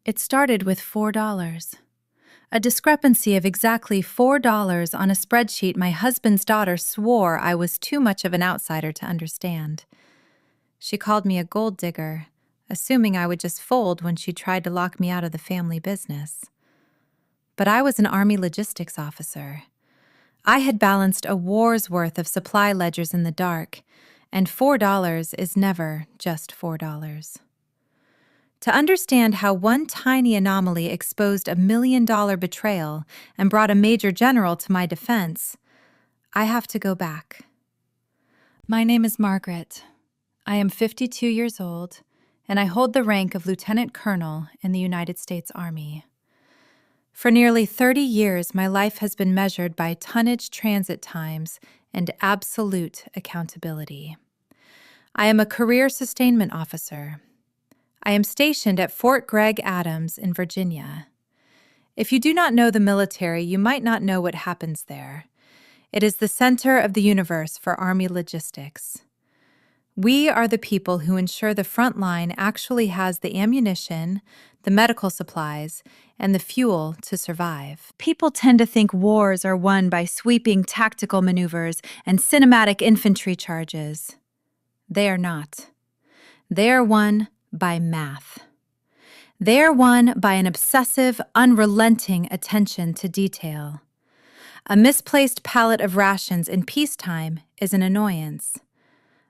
It started with $4. A discrepancy of exactly $4 on a spreadsheet my husband's daughter swore I was too much of an outsider to understand. She called me a gold digger, assuming I would just fold when she tried to lock me out of the family business. But I was an Army logistics officer. I had balanced a war's worth of supply ledgers in the dark, and $4 is never just $4. To understand how one tiny anomaly exposed $1 million betrayal and brought a major general to my defense, I have to go back. My name is Margaret. I am 52 years old, and I hold the rank of Lieutenant Colonel in the United States Army. For nearly 30 years, my life has been measured by tonnage transit times and absolute accountability. I am a career sustainment officer. I am stationed at Fort Gregg Adams in Virginia. If you do not know the military, you might not know what happens there. It is the center of the universe for Army logistics. We are the people who ensure the front line actually has the ammunition, the medical supplies, and the fuel to survive. People tend to think wars are won by sweeping tactical maneuvers and cinematic infantry charges. They are not. They are won by math. They are won by an obsessive, unrelenting attention to detail. A misplaced pallet of rations in peacetime is an annoyance.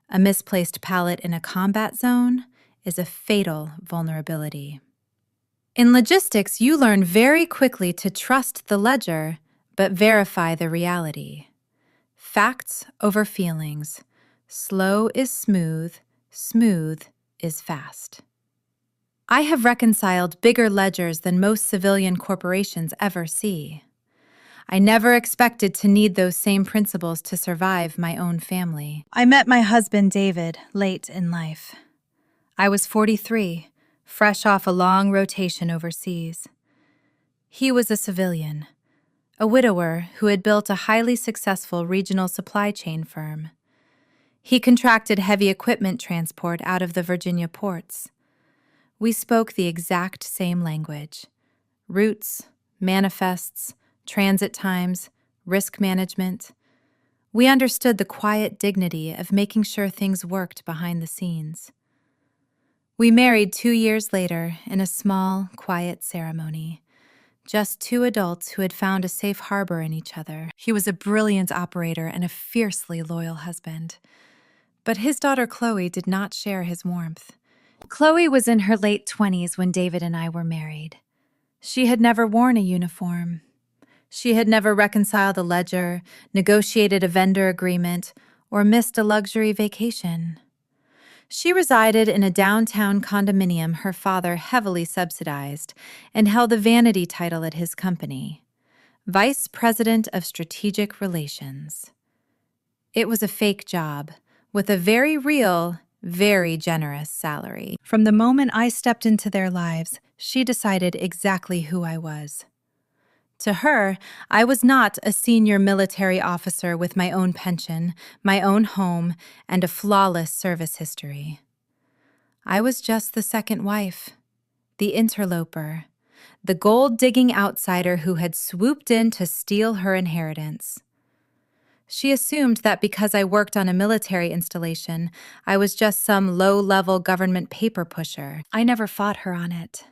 A misplaced pallet in a combat zone is a fatal vulnerability. In logistics, you learn very quickly to trust the ledger, but verify the reality. Facts over feelings. Slow is smooth, smooth is fast. I have reconciled bigger ledgers than most civilian corporations ever see. I never expected to need those same principles to survive my own family. I met my husband, David, late in life. I was 43, fresh off a long rotation overseas. He was a civilian, a widower who had built a highly successful regional supply chain firm. He contracted heavy equipment transport out of the Virginia ports. We spoke the exact same language: routes, manifests, transit times, risk management. We understood the quiet dignity of making sure things worked behind the scenes. We married 2 years later in a small, quiet ceremony. Just two adults who had found a safe harbor in each other. He was a brilliant operator and a fiercely loyal husband. But his daughter Chloe did not share his warmth. Chloe was in her late 20s when David and I were married. She had never worn a uniform. She had never reconciled a ledger, negotiated a vendor agreement, or missed a luxury vacation. She resided in a downtown condominium her father heavily subsidized and held a vanity title at his company, Vice President of Strategic Relations. It was a fake job, with a very real, very generous salary. From the moment I stepped into their lives, she decided exactly who I was. To her, I was not a senior military officer with my own pension, my own home, and a flawless service history. I was just the second wife, the interloper, the gold-digging outsider who had swooped in to steal her inheritance. She assumed that because I worked on a military installation, I was just some low-level government paper pusher. I never fought her on it.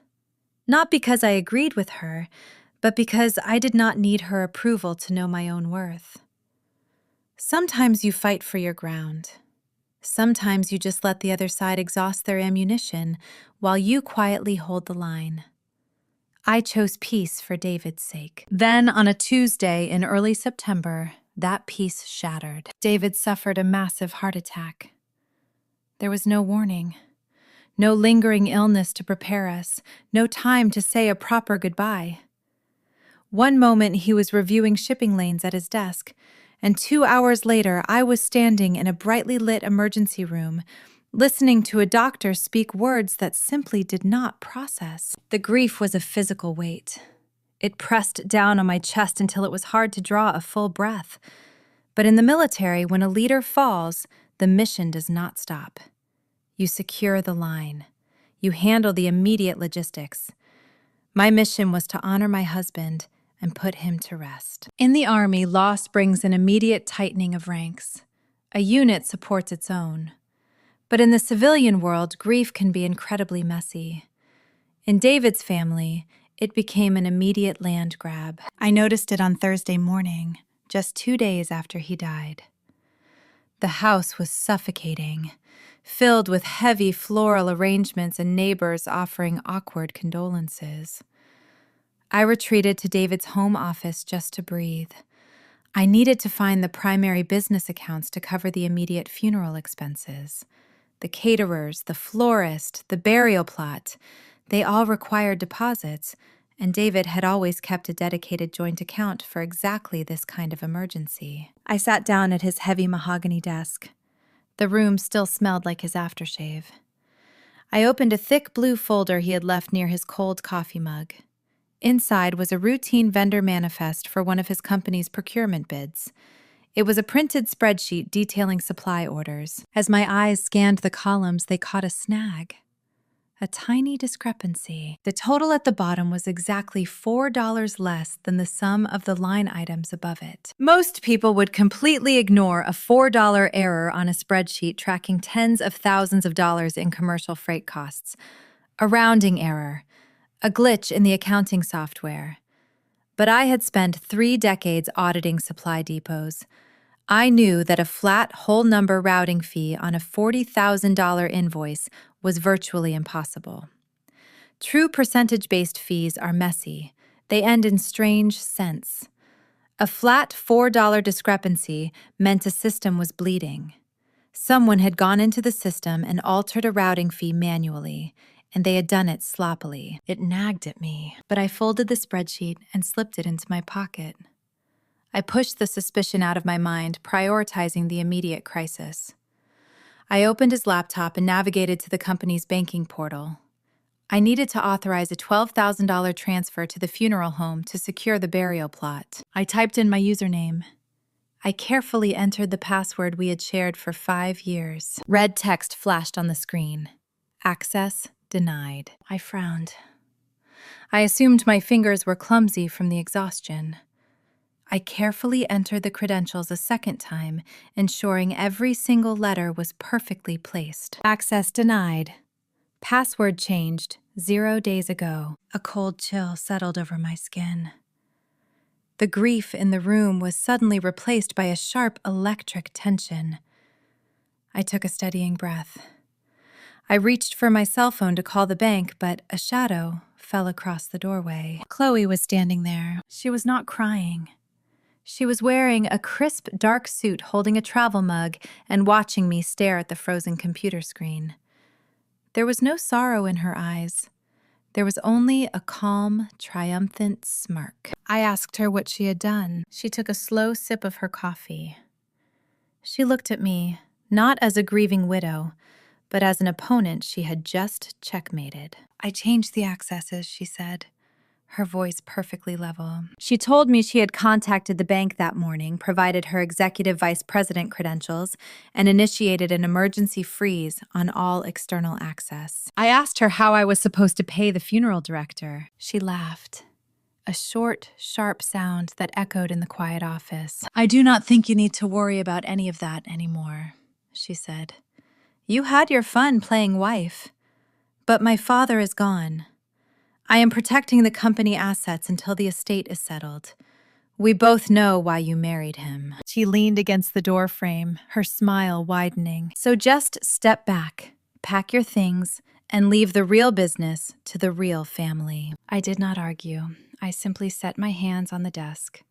Not because I agreed with her, but because I did not need her approval to know my own worth. Sometimes you fight for your ground. Sometimes you just let the other side exhaust their ammunition while you quietly hold the line. I chose peace for David's sake. Then, on a Tuesday in early September, that peace shattered. David suffered a massive heart attack. There was no warning, no lingering illness to prepare us, no time to say a proper goodbye. One moment he was reviewing shipping lanes at his desk, and 2 hours later I was standing in a brightly lit emergency room, listening to a doctor speak words that simply did not process. The grief was a physical weight. It pressed down on my chest until it was hard to draw a full breath. But in the military, when a leader falls, the mission does not stop. You secure the line. You handle the immediate logistics. My mission was to honor my husband and put him to rest. In the Army, loss brings an immediate tightening of ranks. A unit supports its own. But in the civilian world, grief can be incredibly messy. In David's family, it became an immediate land grab. I noticed it on Thursday morning, just 2 days after he died. The house was suffocating, filled with heavy floral arrangements and neighbors offering awkward condolences. I retreated to David's home office just to breathe. I needed to find the primary business accounts to cover the immediate funeral expenses. The caterers, the florist, the burial plot, they all required deposits, and David had always kept a dedicated joint account for exactly this kind of emergency. I sat down at his heavy mahogany desk. The room still smelled like his aftershave. I opened a thick blue folder he had left near his cold coffee mug. Inside was a routine vendor manifest for one of his company's procurement bids. It was a printed spreadsheet detailing supply orders. As my eyes scanned the columns, they caught a snag. A tiny discrepancy. The total at the bottom was exactly $4 less than the sum of the line items above it. Most people would completely ignore a $4 error on a spreadsheet tracking tens of thousands of dollars in commercial freight costs. A rounding error. A glitch in the accounting software. But I had spent 3 decades auditing supply depots. I knew that a flat whole number routing fee on a $40,000 invoice was virtually impossible. True percentage-based fees are messy. They end in strange cents. A flat $4 discrepancy meant a system was bleeding. Someone had gone into the system and altered a routing fee manually, and they had done it sloppily. It nagged at me, but I folded the spreadsheet and slipped it into my pocket. I pushed the suspicion out of my mind, prioritizing the immediate crisis. I opened his laptop and navigated to the company's banking portal. I needed to authorize a $12,000 transfer to the funeral home to secure the burial plot. I typed in my username. I carefully entered the password we had shared for 5 years. Red text flashed on the screen. Access denied. I frowned. I assumed my fingers were clumsy from the exhaustion. I carefully entered the credentials a second time, ensuring every single letter was perfectly placed. Access denied. Password changed 0 days ago. A cold chill settled over my skin. The grief in the room was suddenly replaced by a sharp electric tension. I took a steadying breath. I reached for my cell phone to call the bank, but a shadow fell across the doorway. Chloe was standing there. She was not crying. She was wearing a crisp, dark suit holding a travel mug and watching me stare at the frozen computer screen. There was no sorrow in her eyes. There was only a calm, triumphant smirk. I asked her what she had done. She took a slow sip of her coffee. She looked at me, not as a grieving widow, but as an opponent she had just checkmated. I changed the accesses, she said, her voice perfectly level. She told me she had contacted the bank that morning, provided her executive vice president credentials, and initiated an emergency freeze on all external access. I asked her how I was supposed to pay the funeral director. She laughed, a short, sharp sound that echoed in the quiet office. I do not think you need to worry about any of that anymore, she said. You had your fun playing wife, but my father is gone. I am protecting the company assets until the estate is settled. We both know why you married him. She leaned against the door frame, her smile widening. So just step back, pack your things, and leave the real business to the real family. I did not argue. I simply set my hands on the desk.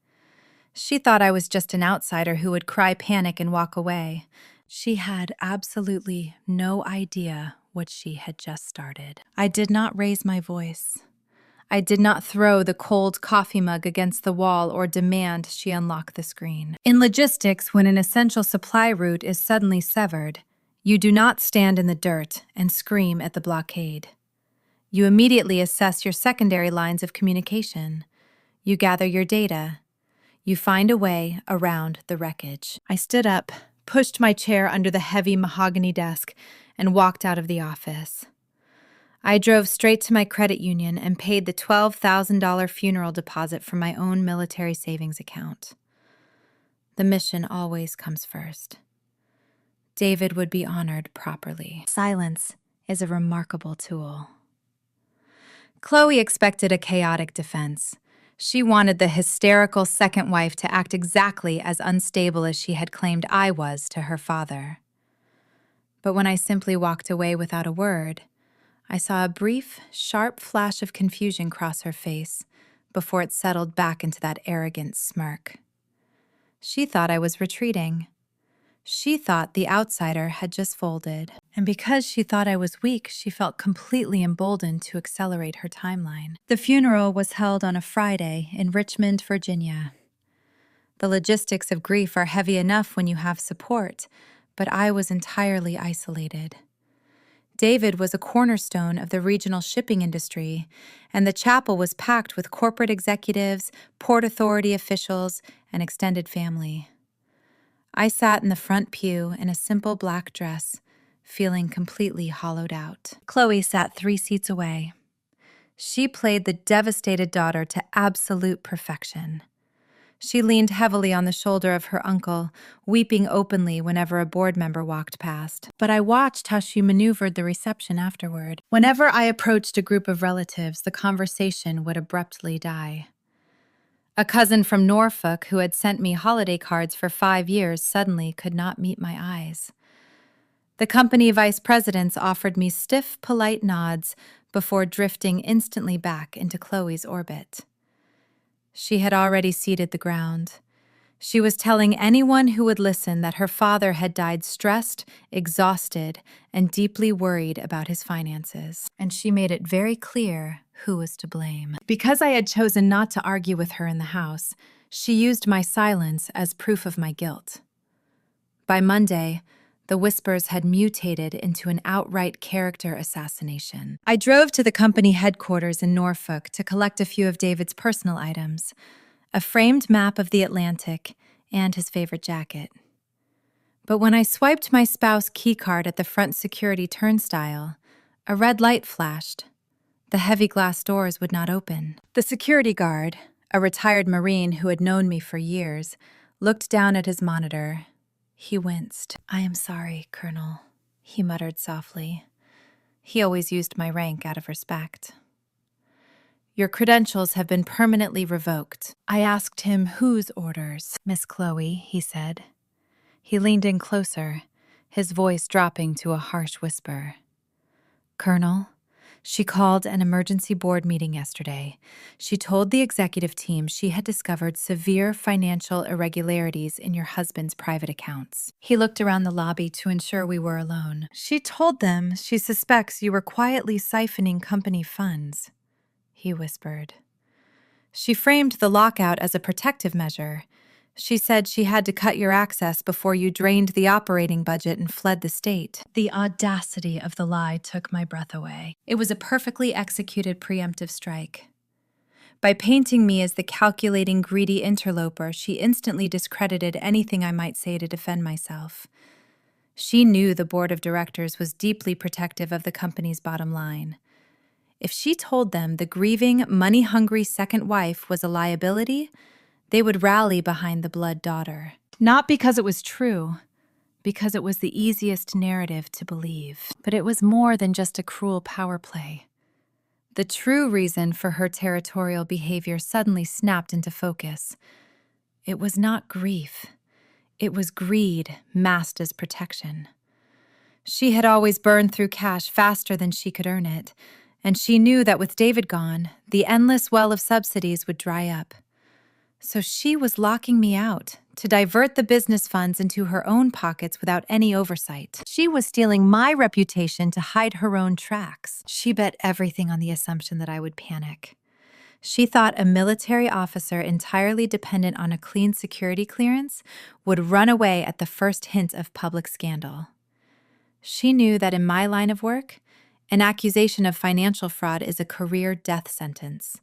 She thought I was just an outsider who would cry panic and walk away. She had absolutely no idea what she had just started. I did not raise my voice. I did not throw the cold coffee mug against the wall or demand she unlock the screen. In logistics, when an essential supply route is suddenly severed, you do not stand in the dirt and scream at the blockade. You immediately assess your secondary lines of communication. You gather your data. You find a way around the wreckage. I stood up, pushed my chair under the heavy mahogany desk, and walked out of the office. I drove straight to my credit union and paid the $12,000 funeral deposit from my own military savings account. The mission always comes first. David would be honored properly. Silence is a remarkable tool. Chloe expected a chaotic defense. She wanted the hysterical second wife to act exactly as unstable as she had claimed I was to her father. But when I simply walked away without a word, I saw a brief, sharp flash of confusion cross her face before it settled back into that arrogant smirk. She thought I was retreating. She thought the outsider had just folded. And because she thought I was weak, she felt completely emboldened to accelerate her timeline. The funeral was held on a Friday in Richmond, Virginia. The logistics of grief are heavy enough when you have support, but I was entirely isolated. David was a cornerstone of the regional shipping industry, and the chapel was packed with corporate executives, Port Authority officials, and extended family. I sat in the front pew in a simple black dress, feeling completely hollowed out. Chloe sat 3 seats away. She played the devastated daughter to absolute perfection. She leaned heavily on the shoulder of her uncle, weeping openly whenever a board member walked past. But I watched how she maneuvered the reception afterward. Whenever I approached a group of relatives, the conversation would abruptly die. A cousin from Norfolk who had sent me holiday cards for 5 years suddenly could not meet my eyes. The company vice presidents offered me stiff, polite nods before drifting instantly back into Chloe's orbit. She had already ceded the ground. She was telling anyone who would listen that her father had died stressed, exhausted, and deeply worried about his finances. And she made it very clear who was to blame. Because I had chosen not to argue with her in the house, she used my silence as proof of my guilt. By Monday, the whispers had mutated into an outright character assassination. I drove to the company headquarters in Norfolk to collect a few of David's personal items, a framed map of the Atlantic, and his favorite jacket. But when I swiped my spouse keycard at the front security turnstile, a red light flashed. The heavy glass doors would not open. The security guard, a retired Marine who had known me for years, looked down at his monitor. He winced. "I am sorry, Colonel," he muttered softly. He always used my rank out of respect. "Your credentials have been permanently revoked." I asked him whose orders. "Miss Chloe," he said. He leaned in closer, his voice dropping to a harsh whisper. "Colonel, she called an emergency board meeting yesterday. She told the executive team she had discovered severe financial irregularities in your husband's private accounts." He looked around the lobby to ensure we were alone. "She told them she suspects you were quietly siphoning company funds," he whispered. "She framed the lockout as a protective measure. She said she had to cut your access before you drained the operating budget and fled the state." The audacity of the lie took my breath away. It was a perfectly executed preemptive strike. By painting me as the calculating, greedy interloper, she instantly discredited anything I might say to defend myself. She knew the board of directors was deeply protective of the company's bottom line. If she told them the grieving, money-hungry second wife was a liability, they would rally behind the blood daughter. Not because it was true, because it was the easiest narrative to believe. But it was more than just a cruel power play. The true reason for her territorial behavior suddenly snapped into focus. It was not grief. It was greed masked as protection. She had always burned through cash faster than she could earn it, and she knew that with David gone, the endless well of subsidies would dry up. So she was locking me out to divert the business funds into her own pockets without any oversight. She was stealing my reputation to hide her own tracks. She bet everything on the assumption that I would panic. She thought a military officer entirely dependent on a clean security clearance would run away at the first hint of public scandal. She knew that in my line of work, an accusation of financial fraud is a career death sentence.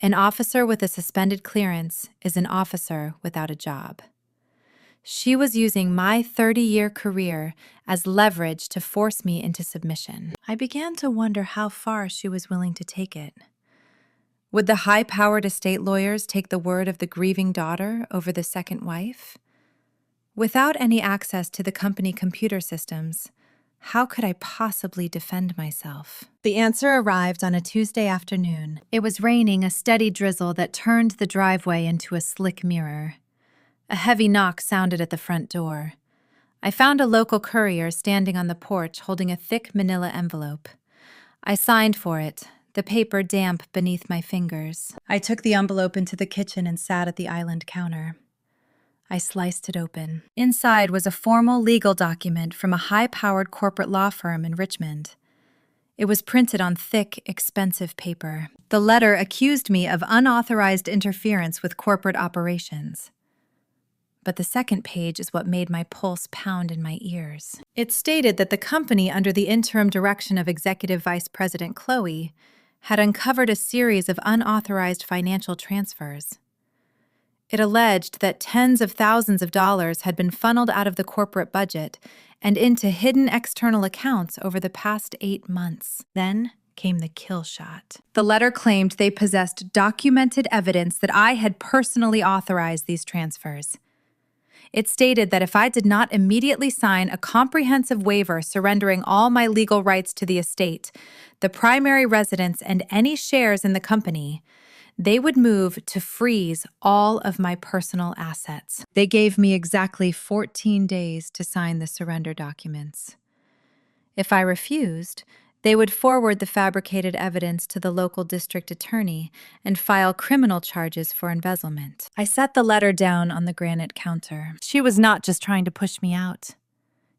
An officer with a suspended clearance is an officer without a job. She was using my 30-year career as leverage to force me into submission. I began to wonder how far she was willing to take it. Would the high-powered estate lawyers take the word of the grieving daughter over the second wife? Without any access to the company computer systems, how could I possibly defend myself? The answer arrived on a Tuesday afternoon. It was raining, a steady drizzle that turned the driveway into a slick mirror. A heavy knock sounded at the front door. I found a local courier standing on the porch holding a thick manila envelope. I signed for it, the paper damp beneath my fingers. I took the envelope into the kitchen and sat at the island counter. I sliced it open. Inside was a formal legal document from a high-powered corporate law firm in Richmond. It was printed on thick, expensive paper. The letter accused me of unauthorized interference with corporate operations. But the second page is what made my pulse pound in my ears. It stated that the company, under the interim direction of Executive Vice President Chloe, had uncovered a series of unauthorized financial transfers. It alleged that tens of thousands of dollars had been funneled out of the corporate budget and into hidden external accounts over the past 8 months. Then came the kill shot. The letter claimed they possessed documented evidence that I had personally authorized these transfers. It stated that if I did not immediately sign a comprehensive waiver surrendering all my legal rights to the estate, the primary residence, and any shares in the company, they would move to freeze all of my personal assets. They gave me exactly 14 days to sign the surrender documents. If I refused, they would forward the fabricated evidence to the local district attorney and file criminal charges for embezzlement. I set the letter down on the granite counter. She was not just trying to push me out.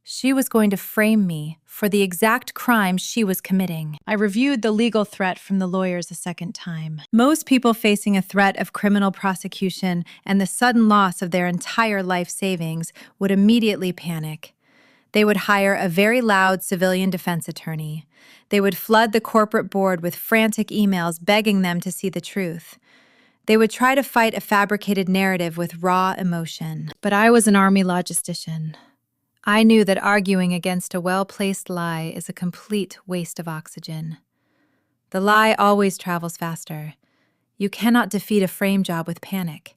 She was going to frame me for the exact crime she was committing. I reviewed the legal threat from the lawyers a second time. Most people facing a threat of criminal prosecution and the sudden loss of their entire life savings would immediately panic. They would hire a very loud civilian defense attorney. They would flood the corporate board with frantic emails begging them to see the truth. They would try to fight a fabricated narrative with raw emotion. But I was an army logistician. I knew that arguing against a well-placed lie is a complete waste of oxygen. The lie always travels faster. You cannot defeat a frame job with panic.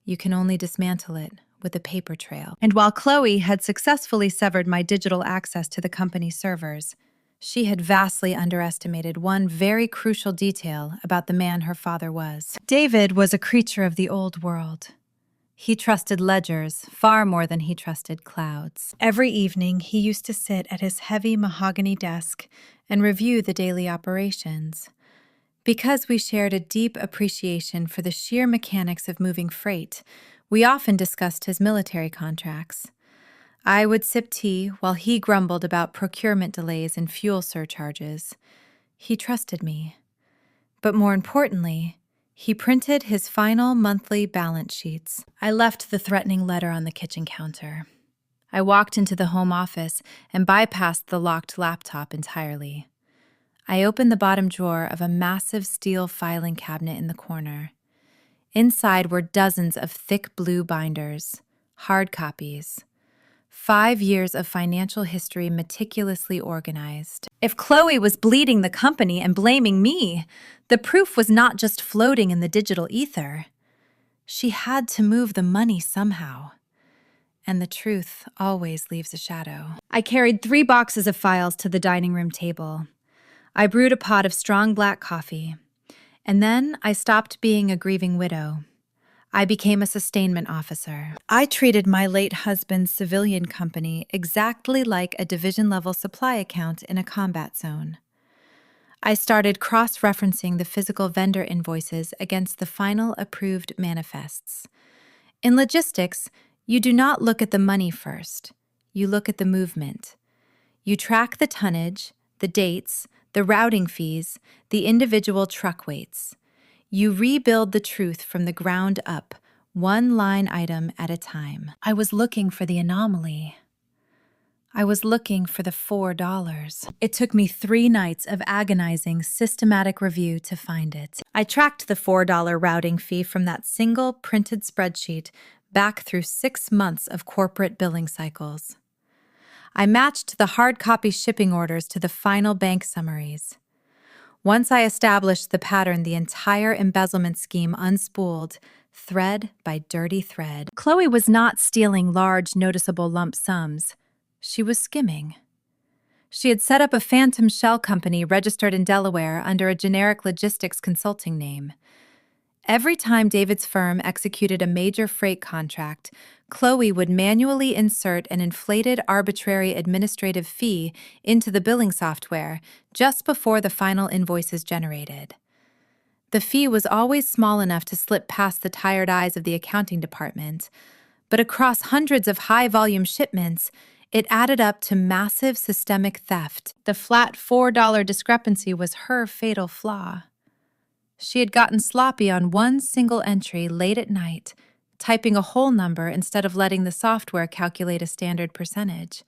You can only dismantle it with a paper trail. And while Chloe had successfully severed my digital access to the company's servers, she had vastly underestimated one very crucial detail about the man her father was. David was a creature of the old world. He trusted ledgers far more than he trusted clouds. Every evening, he used to sit at his heavy mahogany desk and review the daily operations. Because we shared a deep appreciation for the sheer mechanics of moving freight, we often discussed his military contracts. I would sip tea while he grumbled about procurement delays and fuel surcharges. He trusted me. But more importantly, he printed his final monthly balance sheets. I left the threatening letter on the kitchen counter. I walked into the home office and bypassed the locked laptop entirely. I opened the bottom drawer of a massive steel filing cabinet in the corner. Inside were dozens of thick blue binders, hard copies. 5 years of financial history meticulously organized. If Chloe was bleeding the company and blaming me, the proof was not just floating in the digital ether. She had to move the money somehow. And the truth always leaves a shadow. I carried 3 boxes of files to the dining room table. I brewed a pot of strong black coffee. And then I stopped being a grieving widow. I became a sustainment officer. I treated my late husband's civilian company exactly like a division-level supply account in a combat zone. I started cross-referencing the physical vendor invoices against the final approved manifests. In logistics, you do not look at the money first. You look at the movement. You track the tonnage, the dates, the routing fees, the individual truck weights. You rebuild the truth from the ground up, one line item at a time. I was looking for the anomaly. I was looking for the $4. It took me 3 nights of agonizing, systematic review to find it. I tracked the $4 routing fee from that single printed spreadsheet, back through 6 months of corporate billing cycles. I matched the hard copy shipping orders to the final bank summaries. Once I established the pattern, the entire embezzlement scheme unspooled, thread by dirty thread. Chloe was not stealing large, noticeable lump sums. She was skimming. She had set up a phantom shell company registered in Delaware under a generic logistics consulting name. Every time David's firm executed a major freight contract, Chloe would manually insert an inflated arbitrary administrative fee into the billing software just before the final invoice is generated. The fee was always small enough to slip past the tired eyes of the accounting department, but across hundreds of high-volume shipments, it added up to massive systemic theft. The flat $4 discrepancy was her fatal flaw. She had gotten sloppy on one single entry late at night, typing a whole number instead of letting the software calculate a standard percentage.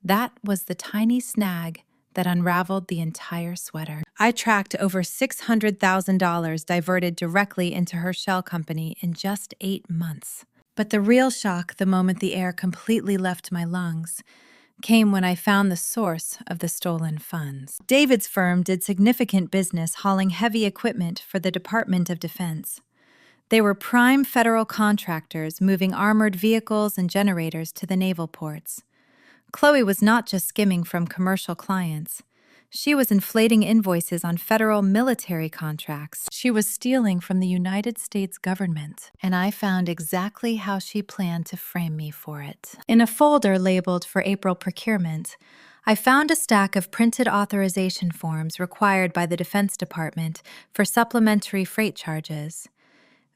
That was the tiny snag that unraveled the entire sweater. I tracked over $600,000 diverted directly into her shell company in just 8 months. But the real shock, the moment the air completely left my lungs, came when I found the source of the stolen funds. David's firm did significant business hauling heavy equipment for the Department of Defense. They were prime federal contractors moving armored vehicles and generators to the naval ports. Chloe was not just skimming from commercial clients. She was inflating invoices on federal military contracts. She was stealing from the United States government, and I found exactly how she planned to frame me for it. In a folder labeled for April procurement, I found a stack of printed authorization forms required by the Defense Department for supplementary freight charges.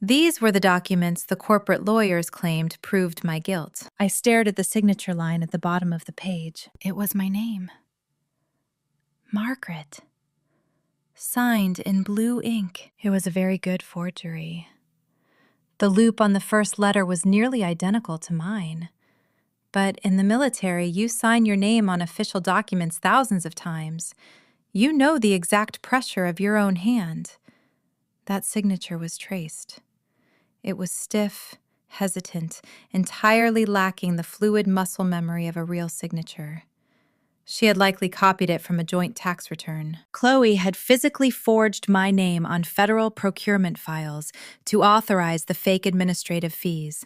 These were the documents the corporate lawyers claimed proved my guilt. I stared at the signature line at the bottom of the page. It was my name. Margaret. Signed in blue ink. It was a very good forgery. The loop on the first letter was nearly identical to mine. But in the military, you sign your name on official documents thousands of times. You know the exact pressure of your own hand. That signature was traced. It was stiff, hesitant, entirely lacking the fluid muscle memory of a real signature. She had likely copied it from a joint tax return. Chloe had physically forged my name on federal procurement files to authorize the fake administrative fees.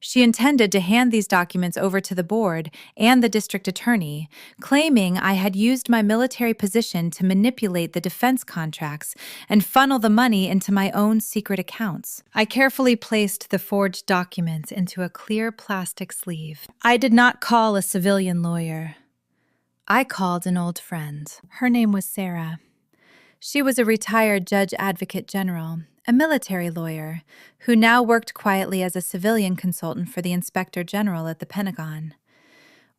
She intended to hand these documents over to the board and the district attorney, claiming I had used my military position to manipulate the defense contracts and funnel the money into my own secret accounts. I carefully placed the forged documents into a clear plastic sleeve. I did not call a civilian lawyer. I called an old friend. Her name was Sarah. She was a retired judge advocate general, a military lawyer, who now worked quietly as a civilian consultant for the inspector general at the Pentagon.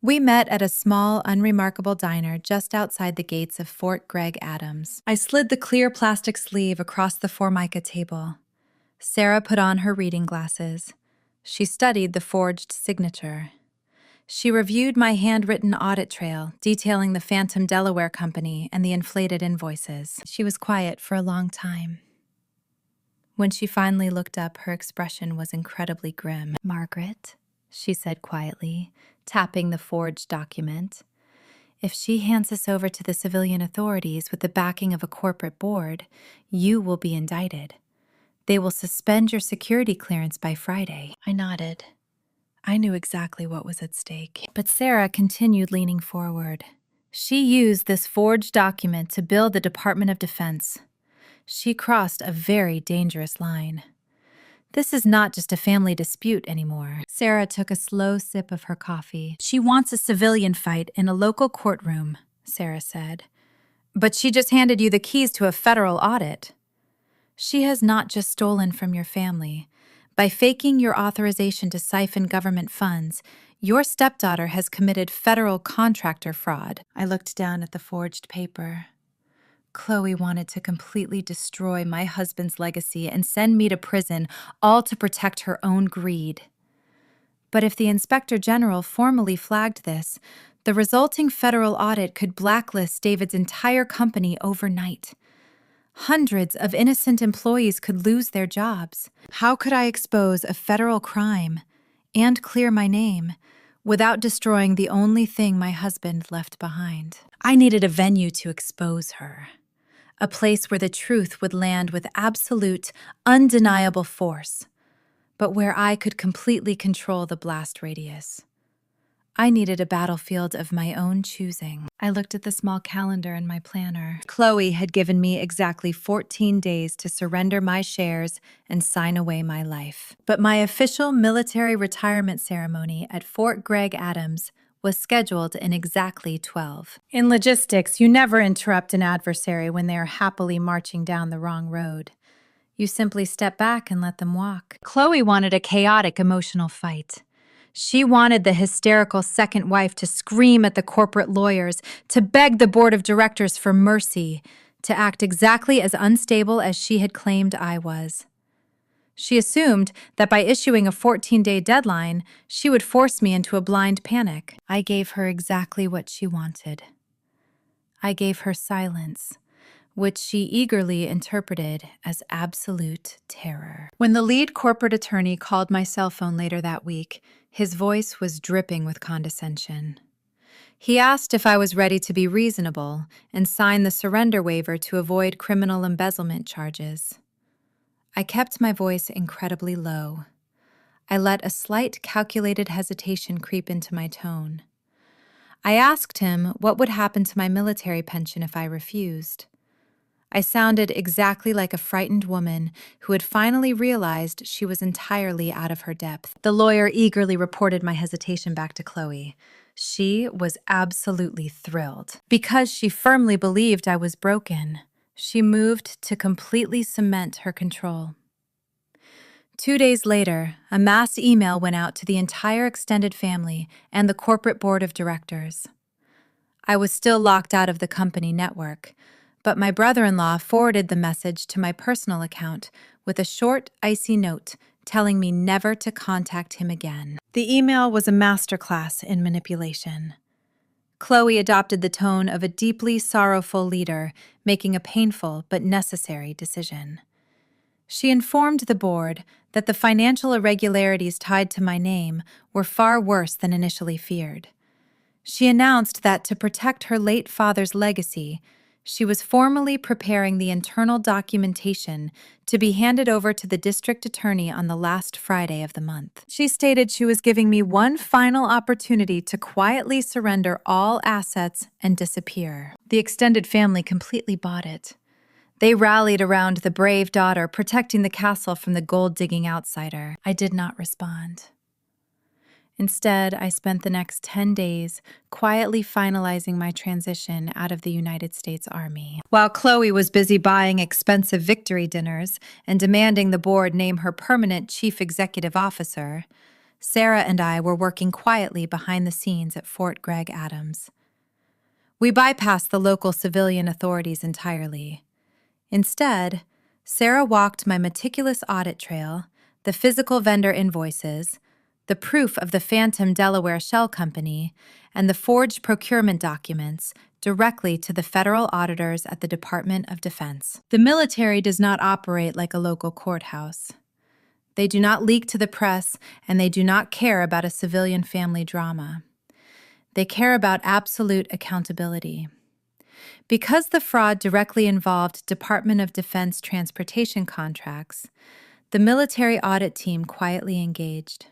We met at a small, unremarkable diner just outside the gates of Fort Gregg Adams. I slid the clear plastic sleeve across the Formica table. Sarah put on her reading glasses. She studied the forged signature. She reviewed my handwritten audit trail, detailing the Phantom Delaware Company and the inflated invoices. She was quiet for a long time. When she finally looked up, her expression was incredibly grim. "Margaret," she said quietly, tapping the forged document, "if she hands this over to the civilian authorities with the backing of a corporate board, you will be indicted. They will suspend your security clearance by Friday." I nodded. I knew exactly what was at stake. But Sarah continued leaning forward. She used this forged document to build the Department of Defense. She crossed a very dangerous line. This is not just a family dispute anymore. Sarah took a slow sip of her coffee. "She wants a civilian fight in a local courtroom," Sarah said. "But she just handed you the keys to a federal audit. She has not just stolen from your family. By faking your authorization to siphon government funds, your stepdaughter has committed federal contractor fraud." I looked down at the forged paper. Chloe wanted to completely destroy my husband's legacy and send me to prison, all to protect her own greed. But if the Inspector General formally flagged this, the resulting federal audit could blacklist David's entire company overnight. Hundreds of innocent employees could lose their jobs. How could I expose a federal crime and clear my name without destroying the only thing my husband left behind? I needed a venue to expose her, a place where the truth would land with absolute, undeniable force, but where I could completely control the blast radius. I needed a battlefield of my own choosing. I looked at the small calendar in my planner. Chloe had given me exactly 14 days to surrender my shares and sign away my life. But my official military retirement ceremony at Fort Gregg Adams was scheduled in exactly 12. In logistics, you never interrupt an adversary when they are happily marching down the wrong road. You simply step back and let them walk. Chloe wanted a chaotic emotional fight. She wanted the hysterical second wife to scream at the corporate lawyers, to beg the board of directors for mercy, to act exactly as unstable as she had claimed I was. She assumed that by issuing a 14-day deadline, she would force me into a blind panic. I gave her exactly what she wanted. I gave her silence, which she eagerly interpreted as absolute terror. When the lead corporate attorney called my cell phone later that week, his voice was dripping with condescension. He asked if I was ready to be reasonable and sign the surrender waiver to avoid criminal embezzlement charges. I kept my voice incredibly low. I let a slight calculated hesitation creep into my tone. I asked him what would happen to my military pension if I refused. I sounded exactly like a frightened woman who had finally realized she was entirely out of her depth. The lawyer eagerly reported my hesitation back to Chloe. She was absolutely thrilled. Because she firmly believed I was broken, she moved to completely cement her control. 2 days later, a mass email went out to the entire extended family and the corporate board of directors. I was still locked out of the company network, but my brother-in-law forwarded the message to my personal account with a short, icy note telling me never to contact him again. The email was a masterclass in manipulation. Chloe adopted the tone of a deeply sorrowful leader making a painful but necessary decision. She informed the board that the financial irregularities tied to my name were far worse than initially feared. She announced that to protect her late father's legacy, she was formally preparing the internal documentation to be handed over to the district attorney on the last Friday of the month. She stated she was giving me one final opportunity to quietly surrender all assets and disappear. The extended family completely bought it. They rallied around the brave daughter protecting the castle from the gold-digging outsider. I did not respond. Instead, I spent the next 10 days quietly finalizing my transition out of the United States Army. While Chloe was busy buying expensive victory dinners and demanding the board name her permanent chief executive officer, Sarah and I were working quietly behind the scenes at Fort Gregg Adams. We bypassed the local civilian authorities entirely. Instead, Sarah walked my meticulous audit trail, the physical vendor invoices, the proof of the Phantom Delaware Shell Company, and the forged procurement documents directly to the federal auditors at the Department of Defense. The military does not operate like a local courthouse. They do not leak to the press, and they do not care about a civilian family drama. They care about absolute accountability. Because the fraud directly involved Department of Defense transportation contracts, the military audit team quietly engaged.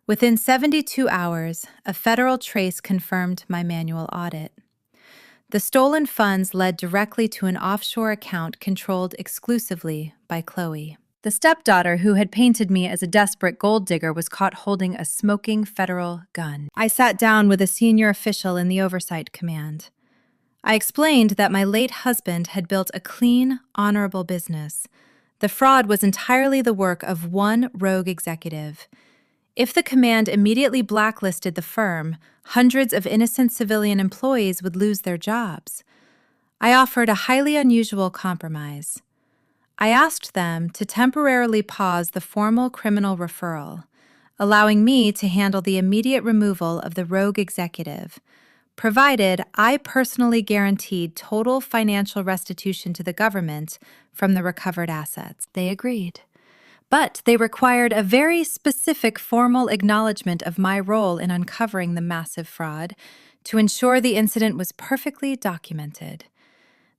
Within 72 hours, a federal trace confirmed my manual audit. The stolen funds led directly to an offshore account controlled exclusively by Chloe. The stepdaughter who had painted me as a desperate gold digger was caught holding a smoking federal gun. I sat down with a senior official in the oversight command. I explained that my late husband had built a clean, honorable business. The fraud was entirely the work of one rogue executive. If the command immediately blacklisted the firm, hundreds of innocent civilian employees would lose their jobs. I offered a highly unusual compromise. I asked them to temporarily pause the formal criminal referral, allowing me to handle the immediate removal of the rogue executive, provided I personally guaranteed total financial restitution to the government from the recovered assets. They agreed. But they required a very specific formal acknowledgement of my role in uncovering the massive fraud to ensure the incident was perfectly documented.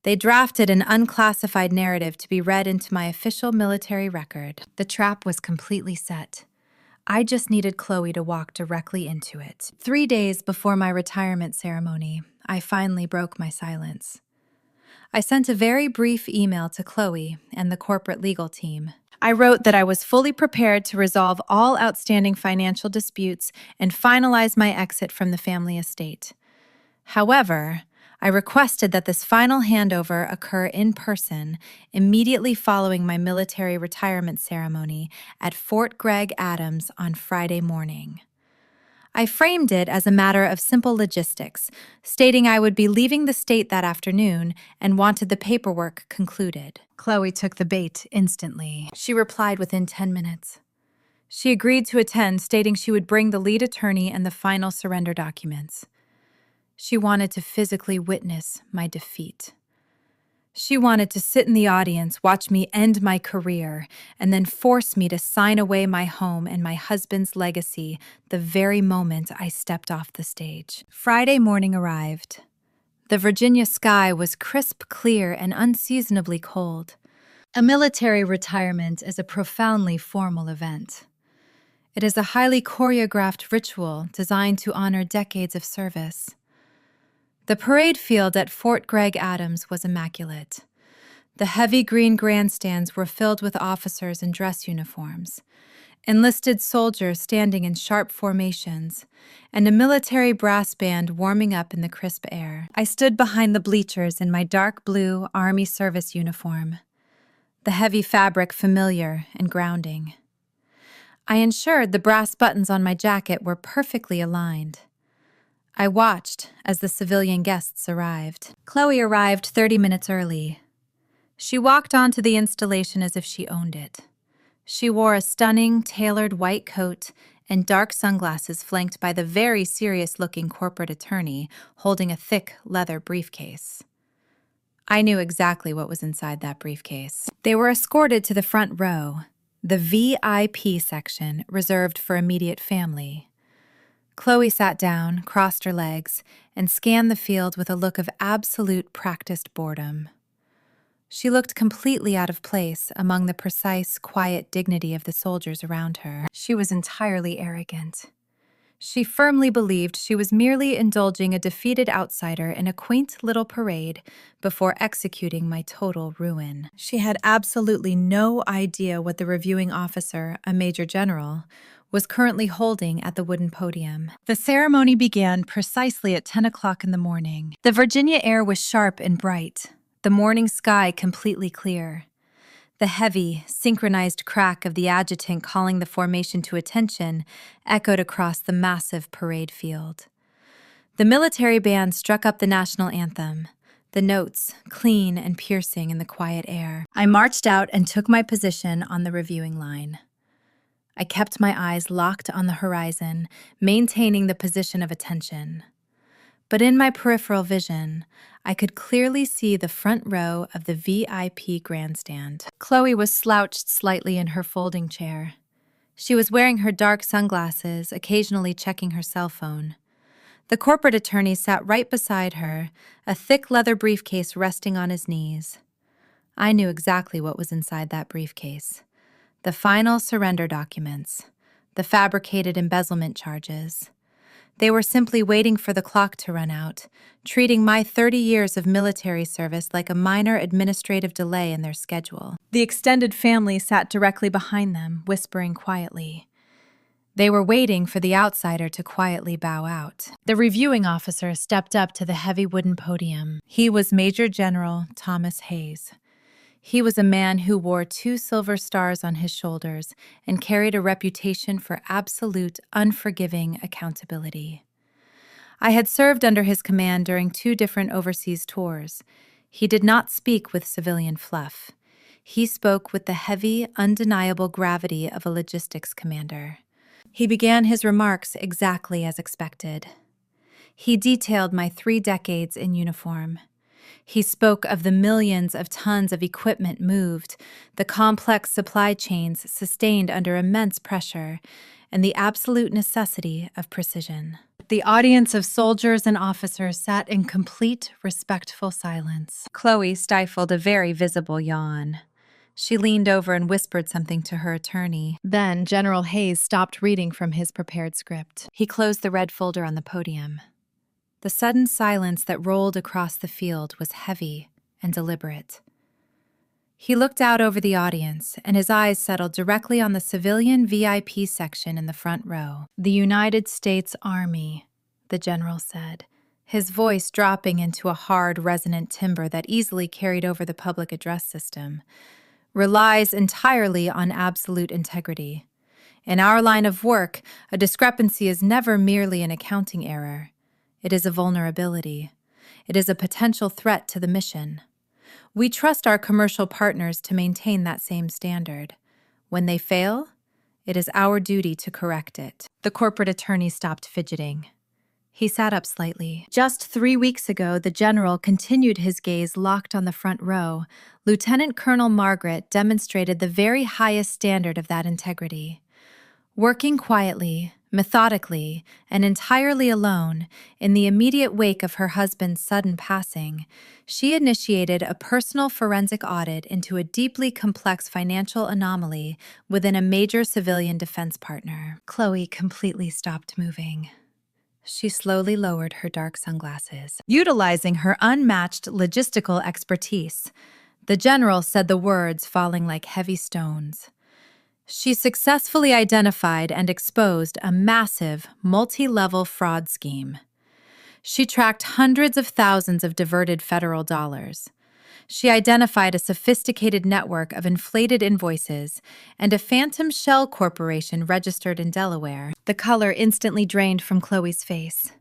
They drafted an unclassified narrative to be read into my official military record. The trap was completely set. I just needed Chloe to walk directly into it. 3 days before my retirement ceremony, I finally broke my silence. I sent a very brief email to Chloe and the corporate legal team. I wrote that I was fully prepared to resolve all outstanding financial disputes and finalize my exit from the family estate. However, I requested that this final handover occur in person immediately following my military retirement ceremony at Fort Gregg Adams on Friday morning. I framed it as a matter of simple logistics, stating I would be leaving the state that afternoon and wanted the paperwork concluded. Chloe took the bait instantly. She replied within 10 minutes. She agreed to attend, stating she would bring the lead attorney and the final surrender documents. She wanted to physically witness my defeat. She wanted to sit in the audience, watch me end my career, and then force me to sign away my home and my husband's legacy the very moment I stepped off the stage. Friday morning arrived. The Virginia sky was crisp, clear, and unseasonably cold. A military retirement is a profoundly formal event. It is a highly choreographed ritual designed to honor decades of service. The parade field at Fort Gregg Adams was immaculate. The heavy green grandstands were filled with officers in dress uniforms, enlisted soldiers standing in sharp formations, and a military brass band warming up in the crisp air. I stood behind the bleachers in my dark blue Army service uniform, the heavy fabric familiar and grounding. I ensured the brass buttons on my jacket were perfectly aligned. I watched as the civilian guests arrived. Chloe arrived 30 minutes early. She walked onto the installation as if she owned it. She wore a stunning, tailored white coat and dark sunglasses flanked by the very serious-looking corporate attorney holding a thick leather briefcase. I knew exactly what was inside that briefcase. They were escorted to the front row, the VIP section reserved for immediate family. Chloe sat down, crossed her legs, and scanned the field with a look of absolute practiced boredom. She looked completely out of place among the precise, quiet dignity of the soldiers around her. She was entirely arrogant. She firmly believed she was merely indulging a defeated outsider in a quaint little parade before executing my total ruin. She had absolutely no idea what the reviewing officer, a major general, was currently holding at the wooden podium. The ceremony began precisely at 10 o'clock in the morning. The Virginia air was sharp and bright, the morning sky completely clear. The heavy, synchronized crack of the adjutant calling the formation to attention echoed across the massive parade field. The military band struck up the national anthem, the notes clean and piercing in the quiet air. I marched out and took my position on the reviewing line. I kept my eyes locked on the horizon, maintaining the position of attention. But in my peripheral vision, I could clearly see the front row of the VIP grandstand. Chloe was slouched slightly in her folding chair. She was wearing her dark sunglasses, occasionally checking her cell phone. The corporate attorney sat right beside her, a thick leather briefcase resting on his knees. I knew exactly what was inside that briefcase. The final surrender documents, the fabricated embezzlement charges. They were simply waiting for the clock to run out, treating my 30 years of military service like a minor administrative delay in their schedule. The extended family sat directly behind them, whispering quietly. They were waiting for the outsider to quietly bow out. The reviewing officer stepped up to the heavy wooden podium. He was Major General Thomas Hayes. He was a man who wore 2 silver stars on his shoulders and carried a reputation for absolute, unforgiving accountability. I had served under his command during 2 different overseas tours. He did not speak with civilian fluff. He spoke with the heavy, undeniable gravity of a logistics commander. He began his remarks exactly as expected. He detailed my 3 decades in uniform. He spoke of the millions of tons of equipment moved, the complex supply chains sustained under immense pressure, and the absolute necessity of precision. The audience of soldiers and officers sat in complete, respectful silence. Chloe stifled a very visible yawn. She leaned over and whispered something to her attorney. Then General Hayes stopped reading from his prepared script. He closed the red folder on the podium. The sudden silence that rolled across the field was heavy and deliberate. He looked out over the audience, and his eyes settled directly on the civilian VIP section in the front row. "The United States Army," the general said, his voice dropping into a hard, resonant timbre that easily carried over the public address system, "relies entirely on absolute integrity. In our line of work, a discrepancy is never merely an accounting error. It is a vulnerability. It is a potential threat to the mission. We trust our commercial partners to maintain that same standard. When they fail, it is our duty to correct it." The corporate attorney stopped fidgeting. He sat up slightly. Just 3 weeks ago, the general continued his gaze locked on the front row. Lieutenant Colonel Margaret demonstrated the very highest standard of that integrity. Working quietly, methodically, and entirely alone, in the immediate wake of her husband's sudden passing, she initiated a personal forensic audit into a deeply complex financial anomaly within a major civilian defense partner. Chloe completely stopped moving. She slowly lowered her dark sunglasses. Utilizing her unmatched logistical expertise, the general said the words falling like heavy stones. She successfully identified and exposed a massive, multi-level fraud scheme. She tracked hundreds of thousands of diverted federal dollars. She identified a sophisticated network of inflated invoices and a phantom shell corporation registered in Delaware. The color instantly drained from Chloe's face.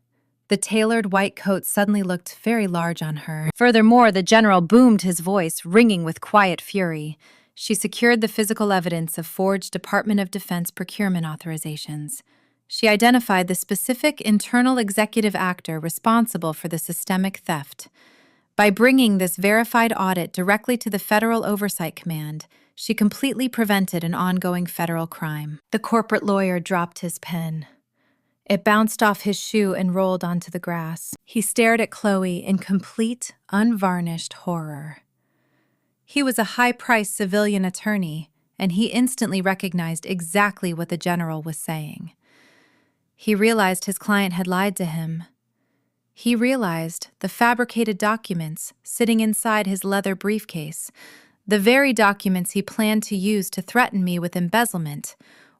The tailored white coat suddenly looked very large on her. Furthermore, the general boomed his voice, ringing with quiet fury. She secured the physical evidence of forged Department of Defense procurement authorizations. She identified the specific internal executive actor responsible for the systemic theft. By bringing this verified audit directly to the Federal Oversight Command, she completely prevented an ongoing federal crime. The corporate lawyer dropped his pen. It bounced off his shoe and rolled onto the grass. He stared at Chloe in complete, unvarnished horror. He was a high-priced civilian attorney, and he instantly recognized exactly what the general was saying. He realized his client had lied to him. He realized the fabricated documents sitting inside his leather briefcase, the very documents he planned to use to threaten me with embezzlement,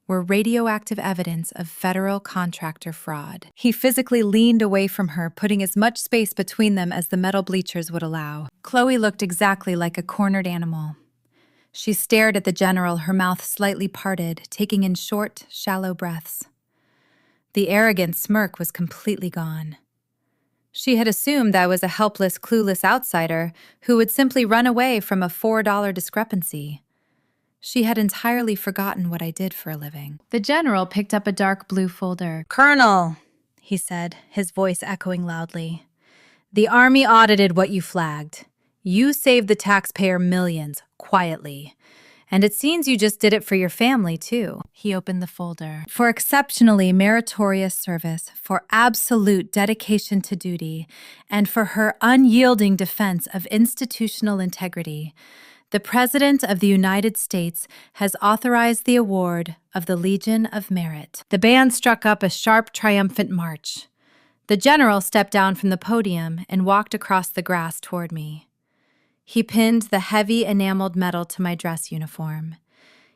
were radioactive evidence of federal contractor fraud. He physically leaned away from her, putting as much space between them as the metal bleachers would allow. Chloe looked exactly like a cornered animal. She stared at the general, her mouth slightly parted, taking in short, shallow breaths. The arrogant smirk was completely gone. She had assumed I was a helpless, clueless outsider who would simply run away from a $4 discrepancy. She had entirely forgotten what I did for a living. The general picked up a dark blue folder. "Colonel," he said, his voice echoing loudly, "the Army audited what you flagged. You saved the taxpayer millions, quietly. And it seems you just did it for your family, too." He opened the folder. "For exceptionally meritorious service, for absolute dedication to duty, and for her unyielding defense of institutional integrity, the President of the United States has authorized the award of the Legion of Merit." The band struck up a sharp, triumphant march. The general stepped down from the podium and walked across the grass toward me. He pinned the heavy enameled metal to my dress uniform.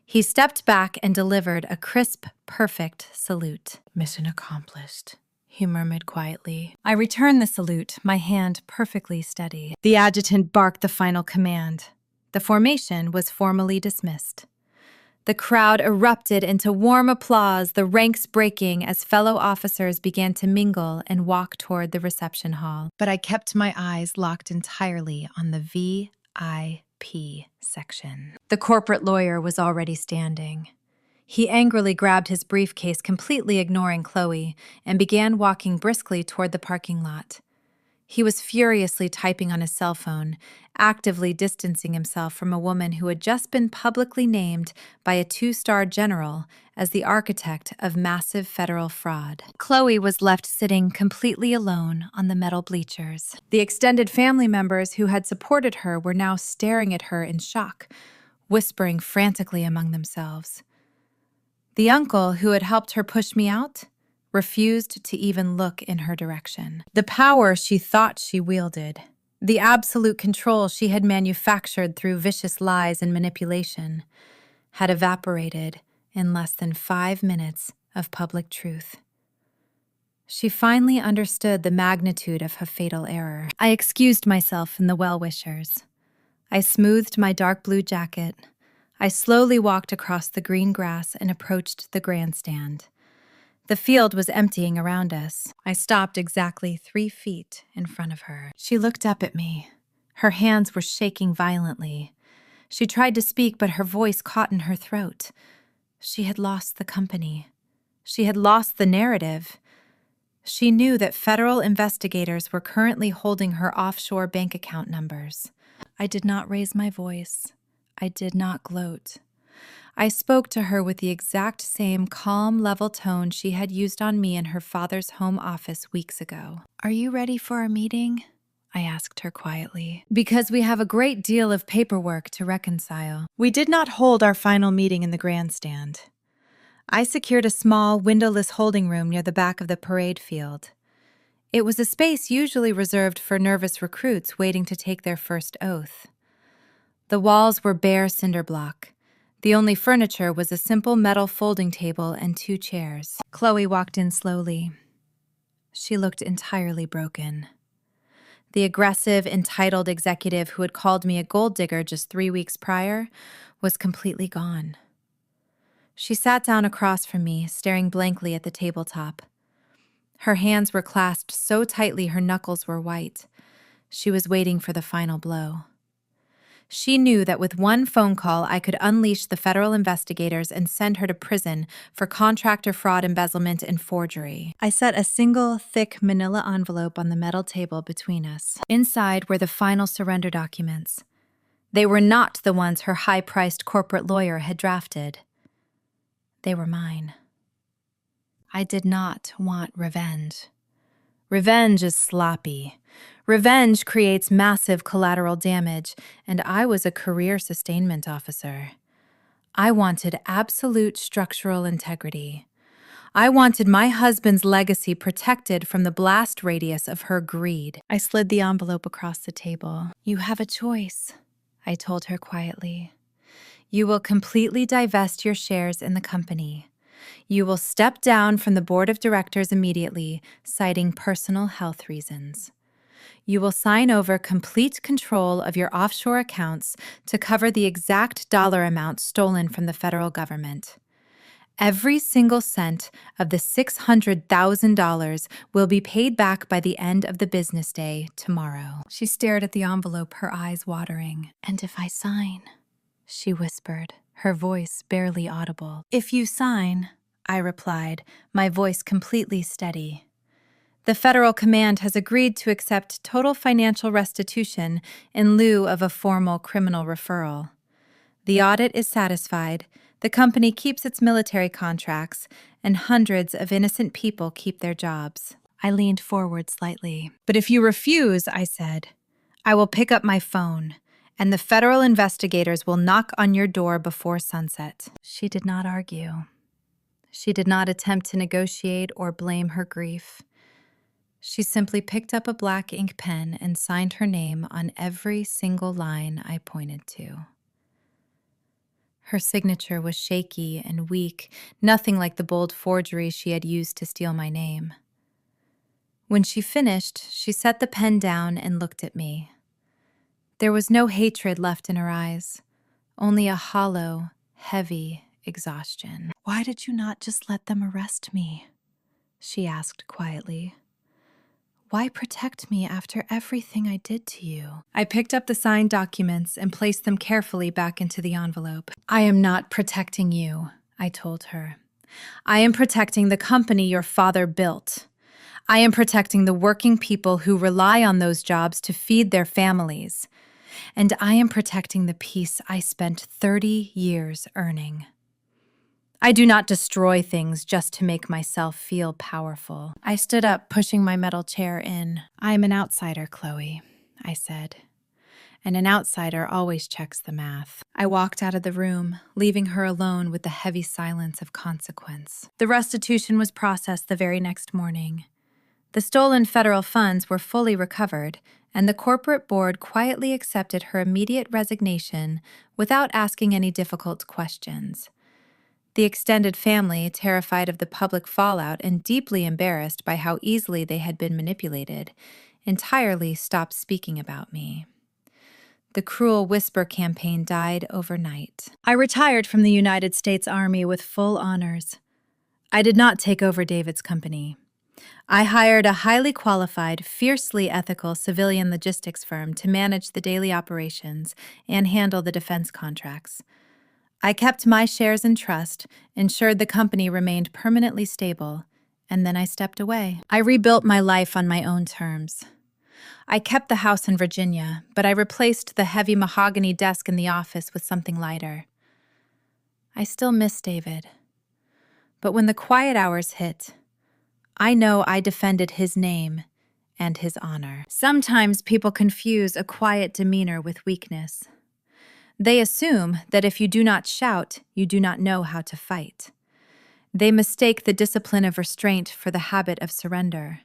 He stepped back and delivered a crisp, perfect salute. "Mission accomplished," he murmured quietly. I returned the salute, my hand perfectly steady. The adjutant barked the final command. The formation was formally dismissed. The crowd erupted into warm applause, the ranks breaking as fellow officers began to mingle and walk toward the reception hall. But I kept my eyes locked entirely on the VIP section. The corporate lawyer was already standing. He angrily grabbed his briefcase, completely ignoring Chloe, and began walking briskly toward the parking lot. He was furiously typing on his cell phone, actively distancing himself from a woman who had just been publicly named by a 2-star general as the architect of massive federal fraud. Chloe was left sitting completely alone on the metal bleachers. The extended family members who had supported her were now staring at her in shock, whispering frantically among themselves. The uncle who had helped her push me out refused to even look in her direction. The power she thought she wielded, the absolute control she had manufactured through vicious lies and manipulation, had evaporated in less than 5 minutes of public truth. She finally understood the magnitude of her fatal error. I excused myself from the well-wishers. I smoothed my dark blue jacket. I slowly walked across the green grass and approached the grandstand. The field was emptying around us. I stopped exactly 3 feet in front of her. She looked up at me. Her hands were shaking violently. She tried to speak, but her voice caught in her throat. She had lost the company. She had lost the narrative. She knew that federal investigators were currently holding her offshore bank account numbers. I did not raise my voice. I did not gloat. I spoke to her with the exact same calm, level tone she had used on me in her father's home office weeks ago. "Are you ready for a meeting?" I asked her quietly. "Because we have a great deal of paperwork to reconcile." We did not hold our final meeting in the grandstand. I secured a small, windowless holding room near the back of the parade field. It was a space usually reserved for nervous recruits waiting to take their first oath. The walls were bare cinder block. The only furniture was a simple metal folding table and 2 chairs. Chloe walked in slowly. She looked entirely broken. The aggressive, entitled executive who had called me a gold digger just 3 weeks prior was completely gone. She sat down across from me, staring blankly at the tabletop. Her hands were clasped so tightly her knuckles were white. She was waiting for the final blow. She knew that with one phone call, I could unleash the federal investigators and send her to prison for contractor fraud, embezzlement, and forgery. I set a single, thick manila envelope on the metal table between us. Inside were the final surrender documents. They were not the ones her high-priced corporate lawyer had drafted. They were mine. I did not want revenge. Revenge is sloppy. Revenge creates massive collateral damage, and I was a career sustainment officer. I wanted absolute structural integrity. I wanted my husband's legacy protected from the blast radius of her greed. I slid the envelope across the table. "You have a choice," I told her quietly. "You will completely divest your shares in the company. You will step down from the board of directors immediately, citing personal health reasons. You will sign over complete control of your offshore accounts to cover the exact dollar amount stolen from the federal government. Every single cent of the $600,000 will be paid back by the end of the business day tomorrow." She stared at the envelope, her eyes watering. "And if I sign?" she whispered, her voice barely audible. "If you sign," I replied, my voice completely steady, "the federal command has agreed to accept total financial restitution in lieu of a formal criminal referral. The audit is satisfied, the company keeps its military contracts, and hundreds of innocent people keep their jobs." I leaned forward slightly. "But if you refuse," I said, "I will pick up my phone, and the federal investigators will knock on your door before sunset." She did not argue. She did not attempt to negotiate or blame her grief. She simply picked up a black ink pen and signed her name on every single line I pointed to. Her signature was shaky and weak, nothing like the bold forgery she had used to steal my name. When she finished, she set the pen down and looked at me. There was no hatred left in her eyes, only a hollow, heavy exhaustion. "Why did you not just let them arrest me?" she asked quietly. "Why protect me after everything I did to you?" I picked up the signed documents and placed them carefully back into the envelope. "I am not protecting you," I told her. I am protecting the company your father built. I am protecting the working people who rely on those jobs to feed their families. And I am protecting the peace I spent 30 years earning. I do not destroy things just to make myself feel powerful. I stood up, pushing my metal chair in. I am an outsider, Chloe, I said. And an outsider always checks the math. I walked out of the room, leaving her alone with the heavy silence of consequence. The restitution was processed the very next morning. The stolen federal funds were fully recovered, and the corporate board quietly accepted her immediate resignation without asking any difficult questions. The extended family, terrified of the public fallout and deeply embarrassed by how easily they had been manipulated, entirely stopped speaking about me. The cruel whisper campaign died overnight. I retired from the United States Army with full honors. I did not take over David's company. I hired a highly qualified, fiercely ethical civilian logistics firm to manage the daily operations and handle the defense contracts. I kept my shares in trust, ensured the company remained permanently stable, and then I stepped away. I rebuilt my life on my own terms. I kept the house in Virginia, but I replaced the heavy mahogany desk in the office with something lighter. I still miss David. But when the quiet hours hit, I know I defended his name and his honor. Sometimes people confuse a quiet demeanor with weakness. They assume that if you do not shout, you do not know how to fight. They mistake the discipline of restraint for the habit of surrender.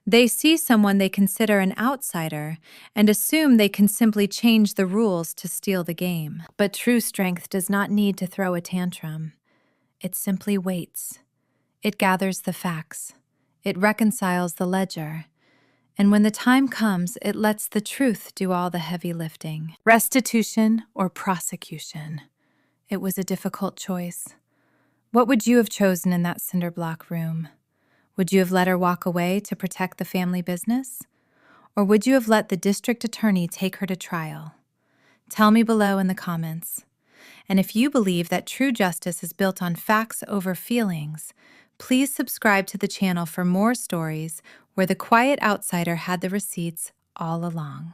They see someone they consider an outsider and assume they can simply change the rules to steal the game. But true strength does not need to throw a tantrum. It simply waits. It gathers the facts. It reconciles the ledger. And when the time comes, it lets the truth do all the heavy lifting. Restitution or prosecution? It was a difficult choice. What would you have chosen in that cinder block room? Would you have let her walk away to protect the family business? Or would you have let the district attorney take her to trial? Tell me below in the comments. And if you believe that true justice is built on facts over feelings, please subscribe to the channel for more stories where the quiet outsider had the receipts all along.